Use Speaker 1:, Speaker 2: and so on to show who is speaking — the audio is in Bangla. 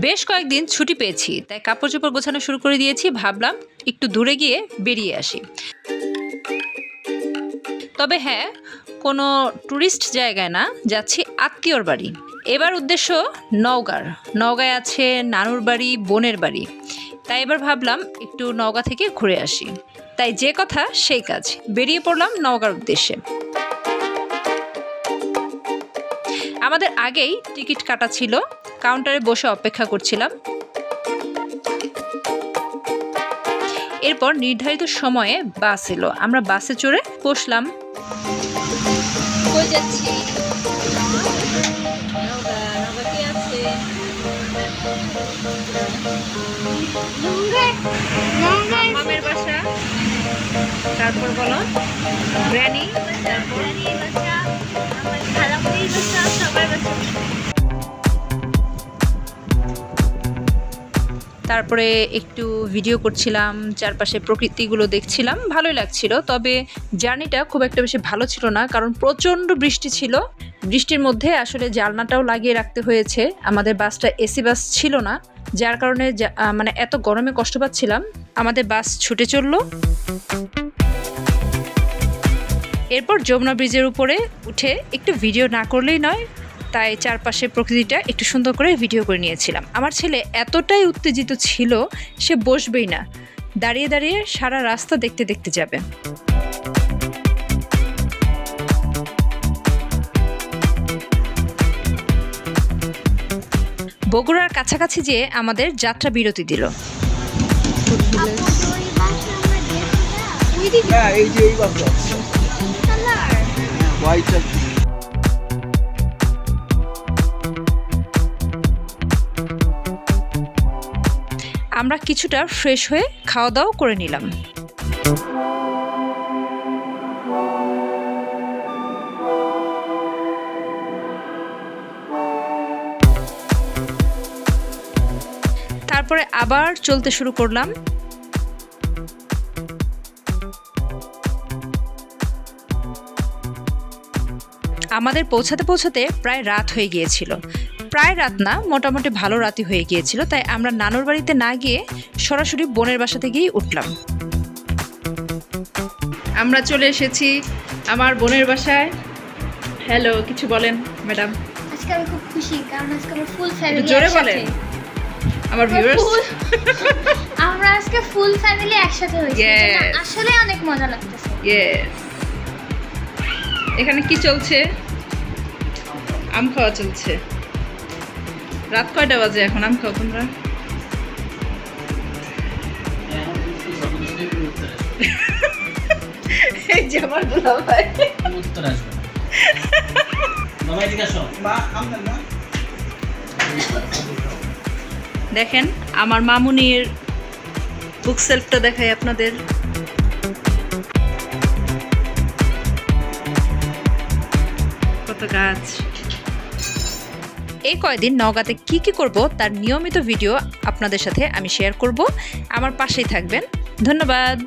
Speaker 1: বেশ কয়েকদিন ছুটি পেয়েছি, তাই কাপড় চোপড় গোছানো শুরু করে দিয়েছি। ভাবলাম একটু দূরে গিয়ে বেরিয়ে আসি। তবে হ্যাঁ, কোনো ট্যুরিস্ট জায়গায় না, যাচ্ছি আত্মীয়র বাড়ি। এবার উদ্দেশ্য নওগাঁয় আছে নানুর বাড়ি, বোনের বাড়ি। তাই এবার ভাবলাম একটু নওগাঁ থেকে ঘুরে আসি। তাই যে কথা সেই কাজ, বেরিয়ে পড়লাম নওগাঁর উদ্দেশ্যে। আমাদের আগেই টিকিট কাটা ছিল, কাউন্টারে বসে অপেক্ষা করছিলাম। এরপর নির্ধারিত সময়ে বাস এলো, আমরা বাসে চড়ে বসলাম। মামের বাসা, তারপর বলো গ্র্যানি, তারপরে একটু ভিডিও করছিলাম, চারপাশে প্রকৃতিগুলো দেখছিলাম, ভালোই লাগছিল। তবে জার্নিটা খুব একটা বেশি ভালো ছিল না, কারণ প্রচণ্ড বৃষ্টি ছিল। বৃষ্টির মধ্যে আসলে জানলাটাও লাগিয়ে রাখতে হয়েছে। আমাদের বাসটা এসি বাস ছিল না, যার কারণে মানে এত গরমে কষ্ট পাচ্ছিলাম। আমাদের বাস ছুটে চলল। এরপর যমুনা ব্রিজের উপরে উঠে একটু ভিডিও না করলেই নয়, তাই চারপাশে প্রকৃতিটা একটু সুন্দর করে ভিডিও করে নিয়েছিলাম। আমার ছেলে এতটাই উত্তেজিত ছিল, সে বসবেই না, দাঁড়িয়ে দাঁড়িয়ে সারা রাস্তা দেখতে দেখতে যাবে। বগুড়ার কাছাকাছি যেয়ে আমাদের যাত্রা বিরতি দিল। আমরা কিছুটা ফ্রেশ হয়ে খাওয়া দাওয়া করে নিলাম। তারপরে আবার চলতে শুরু করলাম। আমাদের পৌঁছাতে পৌঁছাতে প্রায় রাত হয়ে গিয়েছিল। প্রায় রাত না, মোটামুটি ভালো রাতই হয়ে গিয়েছিল। তাই আমরা নানুর বাড়িতে না গিয়ে সরাসরি বোনের বাসাতে গিয়ে উঠলাম। আমরা চলে এসেছি আমার বোনের বাসায়। হ্যালো, কিছু বলেন ম্যাডাম।
Speaker 2: আজকে আমি খুব খুশি, কারণ আজকে আমরা ফুল ফ্যামিলি
Speaker 1: জোরে বলেন আমার ভিউয়ার্স।
Speaker 2: আমরা আজকে ফুল ফ্যামিলি একসাথে হয়েছি, আসলে অনেক মজা লাগতেছে।
Speaker 1: ইয়েস। এখানে কি চলছে? আম খাওয়া চলছে। রাত কয়টা বাজে এখন? আম খাও তোমরা? এই যে আমার দুলাভাই উত্তর আসবে বাবা, এদিকে আসো। দেখেন আমার মামুনির বুক সেলফটা দেখাই আপনাদের। কত গাছ। এই কয়দিন নওগাঁতে কি কি করব তার নিয়মিত ভিডিও আপনাদের সাথে আমি শেয়ার করব। আমার পাশেই থাকবেন। ধন্যবাদ।